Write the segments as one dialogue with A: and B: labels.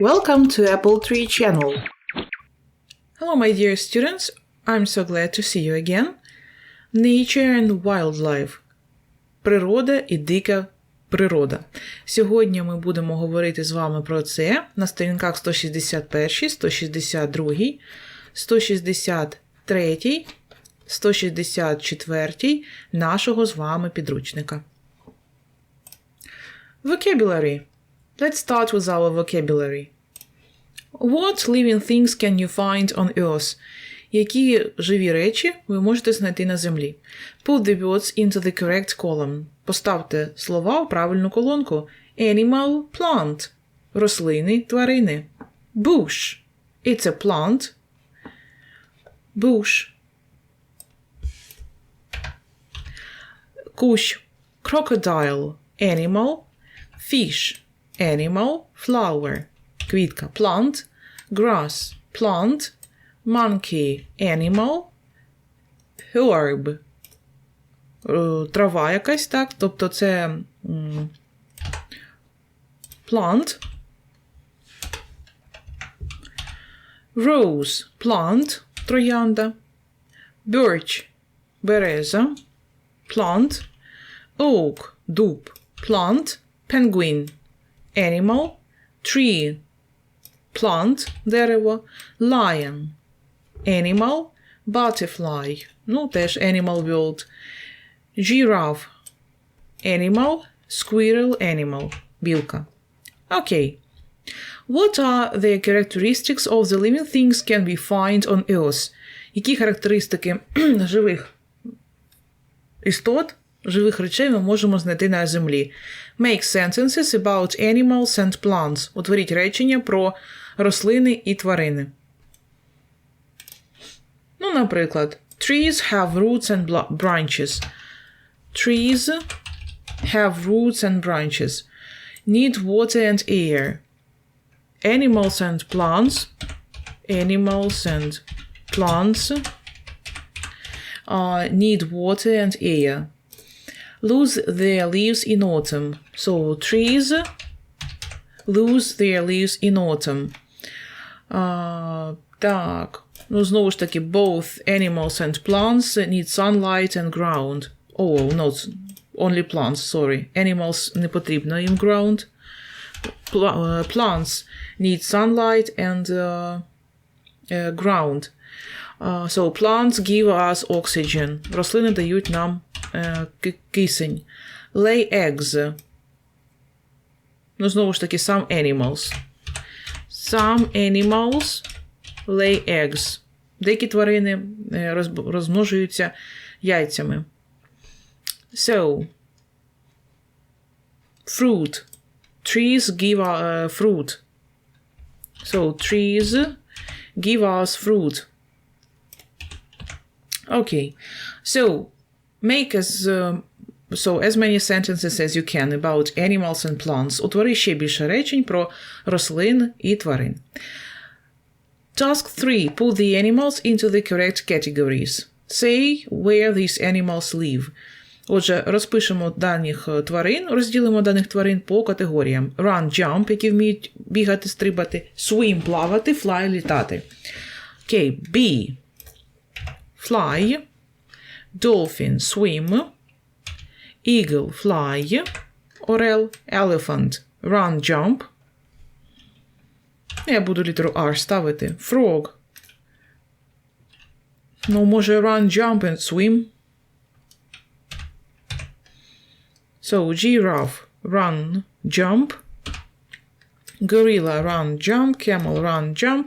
A: Welcome to Apple Tree channel.
B: Hello, my dear students. I'm so glad to see you again. Nature and wildlife. Природа і дика природа. Сьогодні ми будемо говорити з вами про це на сторінках 161, 162, 163, 164 нашого з вами підручника. Vocabulary. Let's start with our vocabulary. What living things can you find on Earth? Які живі речі ви можете знайти на землі? Put the words into the correct column. Поставте слова в правильну колонку. Animal, plant. Рослини, тварини. Bush. It's a plant. Bush. Кущ. Crocodile. Animal. Fish. Animal. Flower. Квітка. Plant. Grass. Plant. Monkey. Animal. Herb. Трава якась, так? Тобто це plant. Rose. Plant. Троянда. Birch. Береза. Plant. Oak. Дуб. Plant. Penguin. Animal. Tree. Plant. Дерево. Lion. Animal. Butterfly. Ну, теж animal world. Giraffe. Animal. Squirrel. Animal. Білка. Okay. What are the characteristics of the living things can be found on Earth? Які характеристики живих істот, живих речей ми можемо знайти на землі? Make sentences about animals and plants. Утворіть речення про рослини і тварини. Ну, наприклад, trees have roots and branches. Trees have roots and branches. Need water and air. Animals and plants. Animals and plants need water and air. Lose their leaves in autumn. So trees lose their leaves in autumn. Так. Ну, знову ж таки, both animals and plants need sunlight and ground. Oh, not only plants, sorry. Animals не потрібно їм ground. Plants need sunlight and ground. So plants give us oxygen. Рослини дають нам кисень. Lay eggs. Ну, знову ж таки, some animals. Some animals lay eggs. Деякі тварини розмножуються яйцями. So, fruit. Trees give fruit. So, trees give us fruit. Okay. So, make as many sentences as you can about animals and plants. Утвори ще більше речень про рослин і тварин. Task 3. Put the animals into the correct categories. Say where these animals live. Отже, розпишемо даних тварин, розділимо даних тварин по категоріям. Run, jump, які вміють бігати, стрибати. Swim, плавати. Fly, літати. Okay. Bee, fly. Dolphin, swim. Eagle, fly. Орел, elephant, run, jump. Я буду літеру R ставити. Frog. Ну, може, run, jump and swim. So, giraffe, run, jump. Gorilla, run, jump. Camel, run, jump.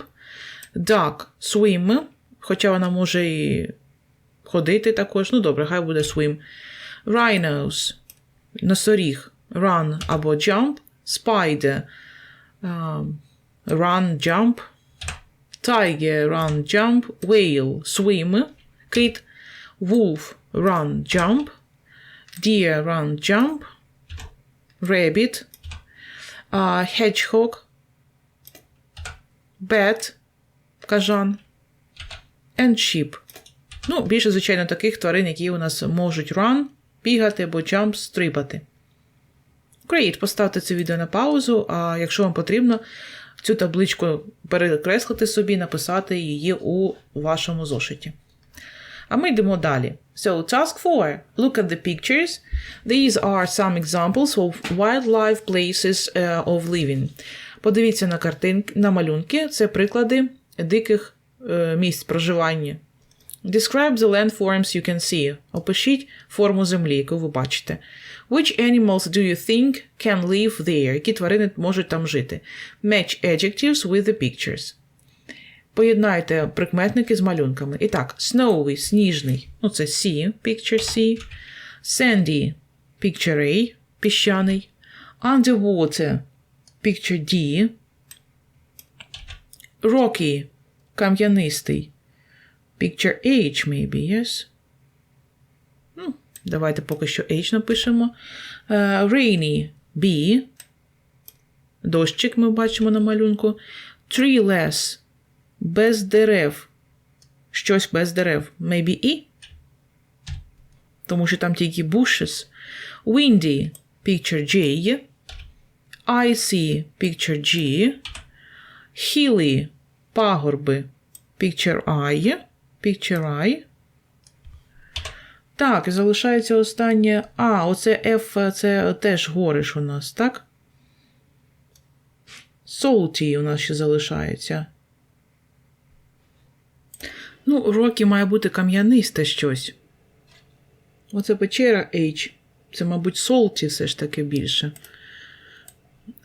B: Duck, swim. Хоча вона може і ходити також. Ну, добре, хай буде swim. Rhinos, носоріг, run або jump. Spider, run, jump. Tiger, run, jump. Whale, swim. Kit, wolf, run, jump. Deer, run, jump. Rabbit. Hedgehog. Bat, кажан. And sheep. Ну, більше, звичайно, таких тварин, які у нас можуть run, бігати або jump, стрибати. Great, поставте це відео на паузу, а якщо вам потрібно, цю табличку перекреслити собі, написати її у вашому зошиті. А ми йдемо далі. So, task 4. Look at the pictures. These are some examples of wildlife places of living. Подивіться на картинки, на малюнки. Це приклади диких місць проживання. Describe the landforms you can see. Опишіть форму землі, яку ви бачите. Which animals do you think can live there? Які тварини можуть там жити? Match adjectives with the pictures. Поєднайте прикметники з малюнками. І так, snowy – сніжний. Ну, це C, picture C. Sandy – picture A, піщаний. Underwater – picture D. Rocky – кам'янистий. Picture H, maybe, yes? Ну, давайте поки що H напишемо. Rainy – B. Дощик ми бачимо на малюнку. Treeless – без дерев. Щось без дерев. Maybe E. Тому що там тільки bushes. Windy – picture J. Icy – picture G. Hilly – пагорби. Picture I. Picture I. Так, і залишається останнє. Оце F, це теж гори ж у нас, так? Salty у нас ще залишається. Ну, Rocky має бути кам'янисте щось. Оце печера H. Це, мабуть, salty все ж таки більше.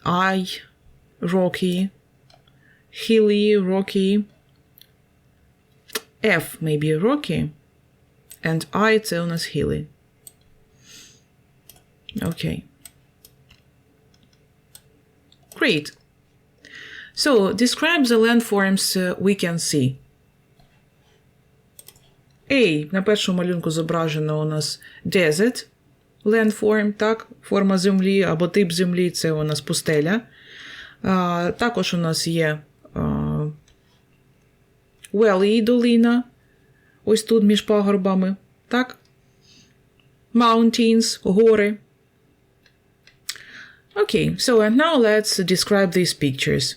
B: I, Rocky, Hilly, Rocky. F, maybe Rocky. And I, це у нас Hilly. Okay. Great. So, describe the landforms we can see. A. На першому малюнку зображено у нас desert, landform, так, форма землі або тип землі, це у нас пустеля. Також у нас є valley, долина, ось тут між пагорбами, так? Mountains, гори. Okay, so and now let's describe these pictures.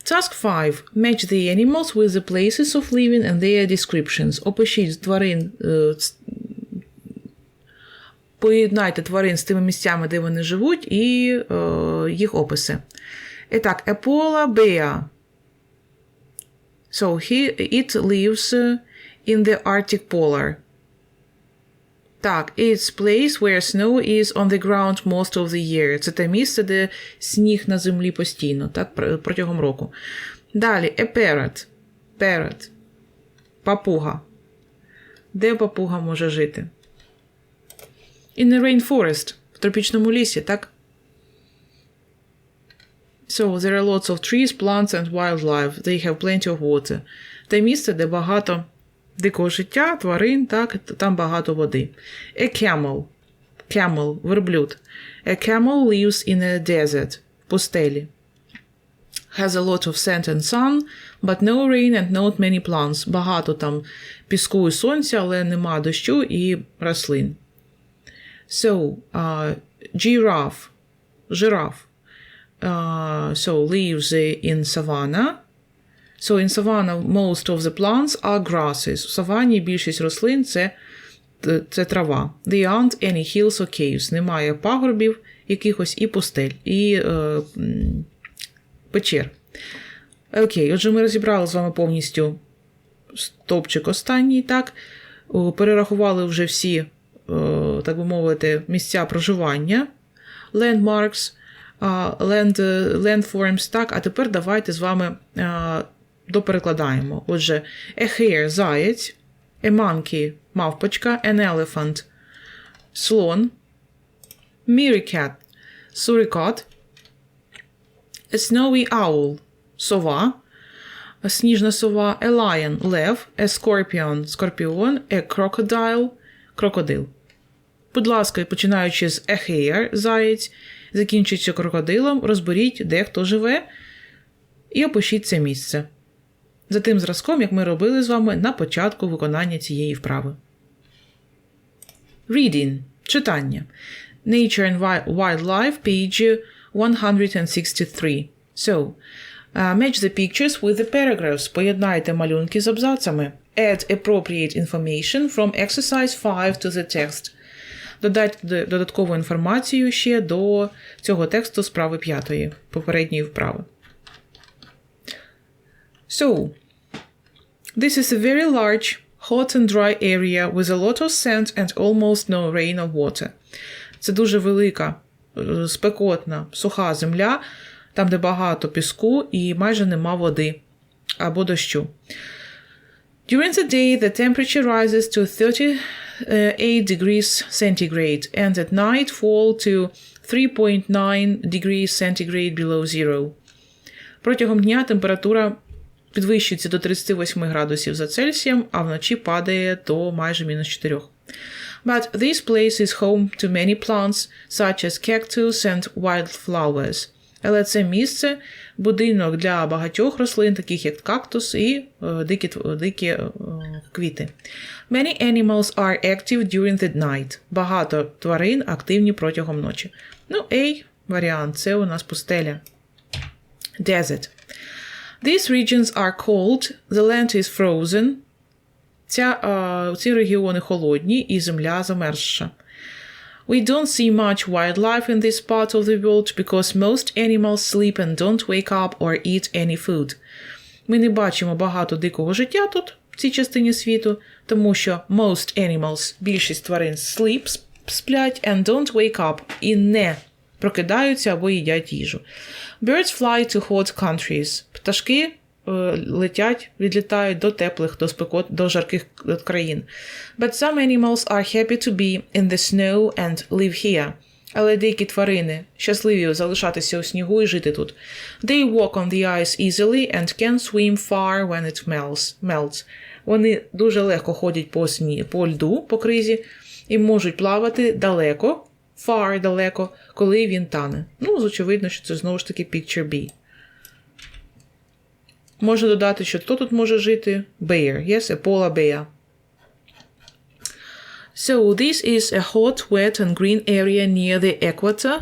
B: Task 5. Match the animals with the places of living and their descriptions. Опишіть тварин, поєднайте тварин з тими місцями, де вони живуть, і їх описи. І так, a polar bear. So, it lives in the Arctic polar. Так, it's place where snow is on the ground most of the year. Це те місце, де сніг на землі постійно, так, протягом року. Далі, a parrot. Parrot. Папуга. Де папуга може жити? In the rainforest. В тропічному лісі, так? So, there are lots of trees, plants and wildlife. They have plenty of water. Те місце, де багато дикого життя, тварин, так, там багато води. A camel. Camel, верблюд. A camel lives in a desert. В пустелі. Has a lot of sand and sun, but no rain and not many plants. Багато там піску і сонця, але нема дощу і рослин. So, giraffe. Жираф. So, lives in savanna. So, in savanna, most of the plants are grasses. В савані більшість рослин – це трава. There aren't any hills or caves. Немає пагорбів якихось і пустель, і печер. Окей, отже, ми розібрали з вами повністю стовпчик останній, так? Перерахували вже всі, так би мовити, місця проживання, landmarks, landforms, так? А тепер давайте з вами доперекладаємо. Отже, a hare – заєць, a monkey – мавпочка, an elephant – слон, meerkat – сурикат, a snowy owl – сова, сніжна сова, a lion – лев, a scorpion – скорпіон, a crocodile – крокодил. Будь ласка, починаючи з a hare – заєць, закінчуючи крокодилом, розберіть, де хто живе, і опишіть це місце. За тим зразком, як ми робили з вами на початку виконання цієї вправи. Reading. Читання. Nature and Wildlife, page 163. So, Match the pictures with the paragraphs. Поєднайте малюнки з абзацами. Add appropriate information from exercise 5 to the text. Додайте додаткову інформацію ще до цього тексту справи 5, попередньої вправи. So, this is a very large, hot and dry area with a lot of sand and almost no rain or water. Це дуже велика, спекотна, суха земля, там, де багато піску і майже нема води або дощу. During the day, the temperature rises to 38 degrees centigrade and at night fall to 3.9 degrees centigrade below zero. Протягом дня температура підвищується до 38 градусів за Цельсієм, а вночі падає до майже мінус 4. But this place is home to many plants, such as cactus and wildflowers. Але це місце – будинок для багатьох рослин, таких як кактус і дикі квіти. Many animals are active during the night. Багато тварин активні протягом ночі. Ну, A варіант – це у нас пустеля. Desert. These regions are cold, the land is frozen. Ці регіони холодні і земля замерзша. We don't see much wildlife in this part of the world because most animals sleep and don't wake up or eat any food. Ми не бачимо багато дикого життя тут, в цій частині світу, тому що most animals, більшість тварин, sleep, сплять, and don't wake up, і не прокидаються або їдять їжу. Birds fly to hot countries. Пташки відлітають до теплих, до жарких країн. But some animals are happy to be in the snow and live here. Але деякі тварини щасливі залишатися у снігу і жити тут. They walk on the ice easily and can swim far when it melts. Вони дуже легко ходять по льду, по кризі, і можуть плавати далеко, far далеко, коли він тане. Ну, очевидно, що це знову ж таки picture B. Можна додати, що хто тут може жити? Bear. Yes, a polar bear. So, this is a hot, wet and green area near the equator.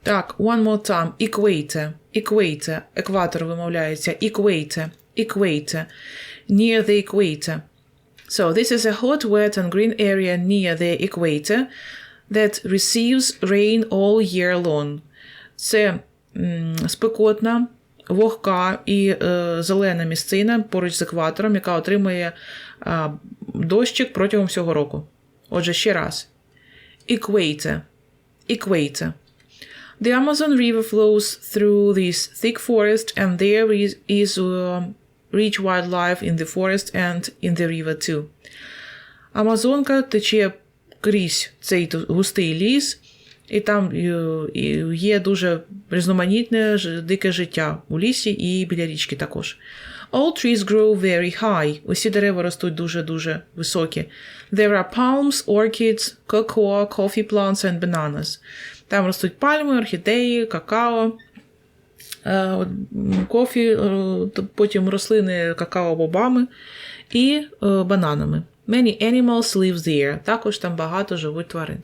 B: Так, one more time. Equator. Equator. Екватор вимовляється. Equator. Equator. Near the equator. So, this is a hot, wet and green area near the equator that receives rain all year long. Це спекотна, вогка і зелена місцина поруч з екватором, яка отримує дощик протягом всього року. Отже, ще раз. Equator. Equator. The Amazon River flows through this thick forest and there is rich wildlife in the forest and in the river too. Амазонка тече крізь цей густий ліс, і там є дуже різноманітне дике життя у лісі і біля річки також. All trees grow very high. Усі дерева ростуть дуже-дуже високі. There are palms, orchids, cocoa, coffee plants and bananas. Там ростуть пальми, орхідеї, какао, кофі, потім рослини какао-бобами і бананами. Many animals live there. Також там багато живуть тварин.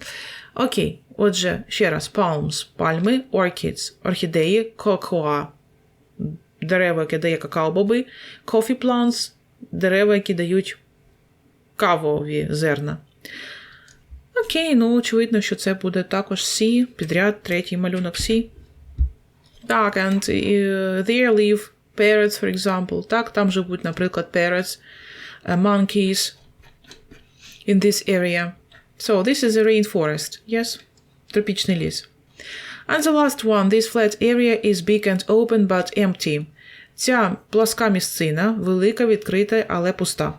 B: Окей, отже, ще раз. Palms – пальми, orchids – орхідеї, cocoa – дерева, які дає какао-боби, coffee plants – дерева, які дають кавові зерна. Окей, ну, очевидно, що це буде також C, підряд, третій малюнок C. Так, and there live parrots, for example. Так, там живуть, наприклад, parrots, monkeys in this area. So, this is a rainforest, yes? Тропічний ліс. And the last one, this flat area is big and open, but empty. Ця пласка місцина, велика, відкрита, але пуста.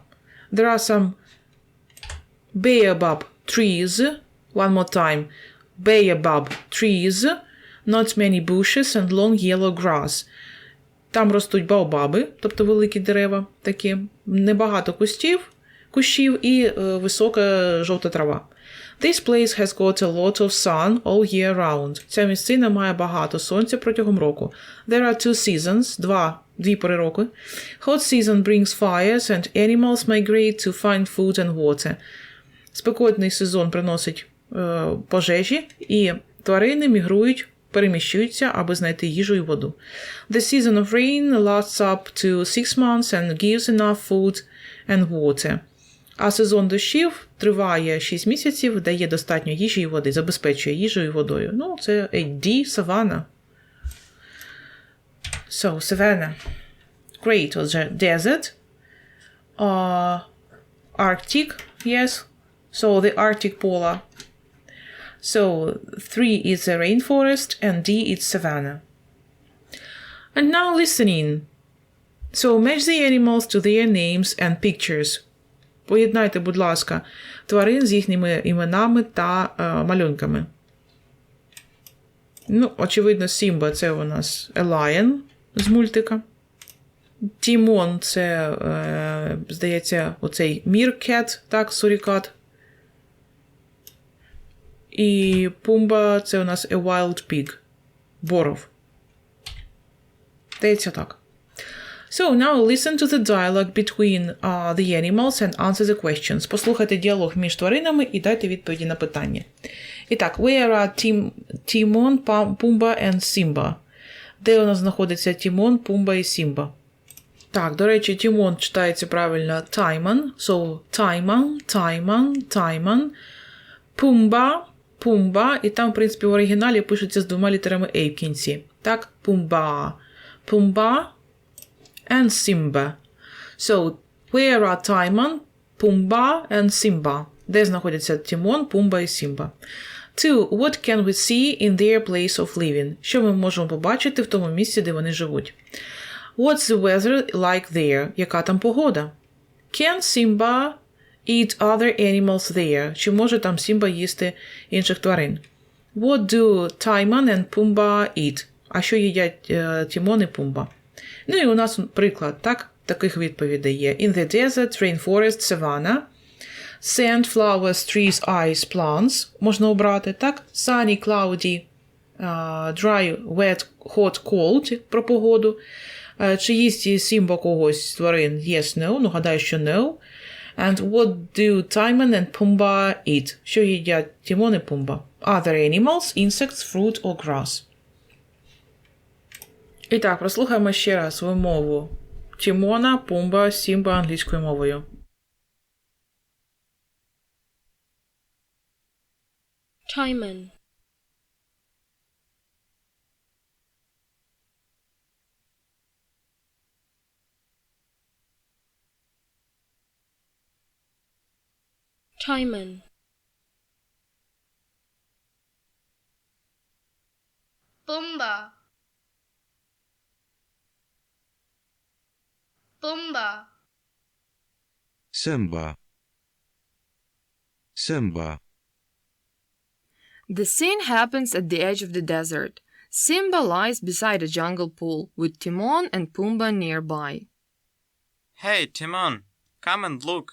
B: There are some baobab trees, one more time, baobab trees, not many bushes and long yellow grass. Там ростуть баобаби, тобто великі дерева такі, небагато кущів і висока жовта трава. This place has got a lot of sun all year round. Ця місцина має багато сонця протягом року. There are two seasons, дві пори року. Hot season brings fires and animals migrate to find food and water. Спекотний сезон приносить пожежі, і тварини мігрують переміщуються, аби знайти їжу і воду. The season of rain lasts up to 6 months and gives enough food and water. А сезон дощів триває 6 місяців, дає достатньо їжі і води, забезпечує їжею і водою. Ну, це D, savannah. So, savannah. Great, отже, desert. Arctic, yes. So, the Arctic polar. So, 3 is a rainforest and D is savanna. And now listening. So, match the animals to their names and pictures. Поєднайте, будь ласка, тварин з їхніми іменами та малюнками. Ну, очевидно, Сімба – це у нас a lion з мультика. Тімон – це, здається, оцей meerkat, так, сурікат. І Пумба – це у нас a wild pig, боров. Здається, так. So, now listen to the dialogue between the animals and answer the questions. Послухайте діалог між тваринами і дайте відповіді на питання. І так, where are Timon, Pumbaa and Simba? Де у нас знаходиться Тімон, Пумба і Сімба? Так, до речі, Тімон читається правильно Timon. So, Timon. Пумба. І там, в принципі, в оригіналі пишеться з 2 літерами A в кінці. Так, Пумба and Simba. So, where are Timon, Pumbaa and Simba? Де знаходяться Тімон, Пумба і Сімба? 2. What can we see in their place of living? Що ми можемо побачити в тому місці, де вони живуть? What's the weather like there? Яка там погода? Can Simba eat other animals there? Чи може там Сімба їсти інших тварин? What do Timon and Pumbaa eat? А що їдять Тімон і Пумба? Ну і у нас приклад, так? Таких відповідей є. In the desert, rainforest, savanna. Sand, flowers, trees, ice, plants. Можна обрати, так? Sunny, cloudy, dry, wet, hot, cold. Про погоду. Чи їсть Сімба когось з тварин? Yes, no. Ну, гадаю, що no. And what do Timon and Pumbaa eat? Що їдять Тімон і Пумба? Other animals, insects, fruit or grass. І так, прослухаємо ще раз вимову Тімона, Пумба, Сімба англійською мовою.
C: Timon. Timon.
D: Pumbaa. Pumbaa.
E: Simba.
F: The scene happens at the edge of the desert. Simba lies beside a jungle pool with Timon and Pumbaa nearby.
G: Hey, Timon, come and look.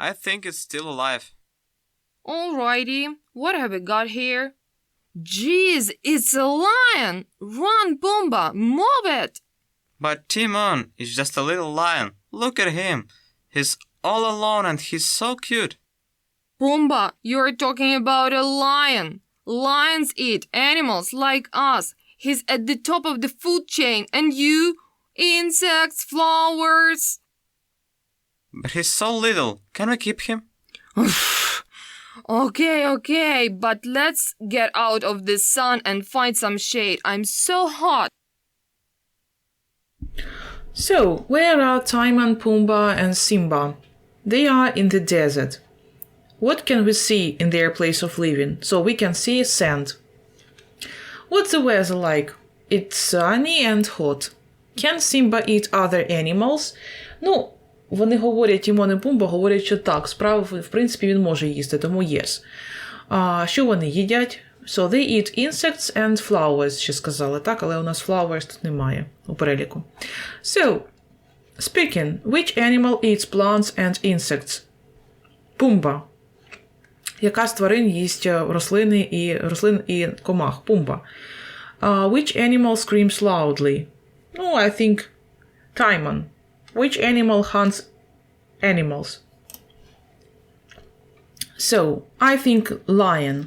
G: I think it's still alive.
F: Alrighty, what have we got here? Jeez, it's a lion! Run, Pumbaa, move it!
G: But Timon is just a little lion. Look at him. He's all alone and he's so cute.
F: Pumbaa, you're talking about a lion. Lions eat animals like us. He's at the top of the food chain, and you? Insects, flowers.
G: But he's so little. Can we keep him?
F: Okay, but let's get out of the sun and find some shade. I'm so hot.
B: So, where are Timon, Pumbaa and Simba? They are in the desert. What can we see in their place of living? So we can see sand. What's the weather like? It's sunny and hot. Can Simba eat other animals? Ну, вони говорять, Тімон і Пумба говорять, що так, справа, в принципі, він може їсти, тому yes. Що вони їдять? So they eat insects and flowers, ще сказали, так, але у нас flowers тут немає у переліку. So, speaking, which animal eats plants and insects? Пумба. Яка з тварин їсть рослин і комах? Пумба. Which animal screams loudly? Ну, I think Timon. Which animal hunts animals? So, I think lion.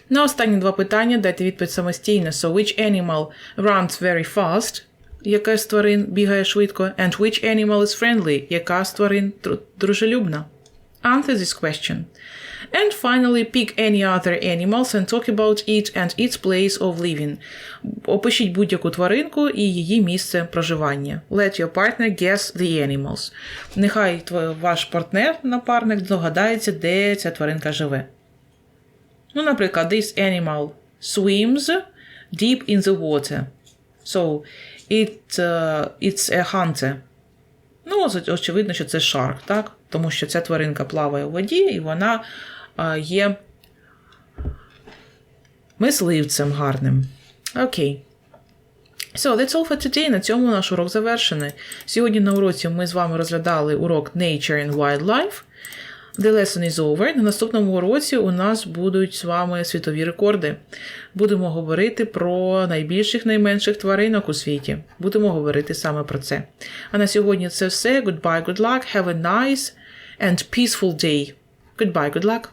B: На останні два питання дайте відповідь самостійно. So, which animal runs very fast? Яка з тварин бігає швидко? And which animal is friendly? Яка з тварин дружелюбна? Answer this question. And finally, pick any other animals and talk about it and its place of living. Опишіть будь-яку тваринку і її місце проживання. Let your partner guess the animals. Нехай ваш партнер, напарник, здогадається, де ця тваринка живе. Ну, наприклад, this animal swims deep in the water. So, it's a hunter. Ну, очевидно, що це shark, так? Тому що ця тваринка плаває у воді, і вона є мисливцем гарним. Окей. So, that's all for today. На цьому наш урок завершений. Сьогодні на уроці ми з вами розглядали урок Nature and Wildlife. The lesson is over. На наступному уроці у нас будуть з вами світові рекорди. Будемо говорити про найбільших, найменших тваринок у світі. Будемо говорити саме про це. А на сьогодні це все. Goodbye, good luck. Have a nice and peaceful day. Goodbye, good luck.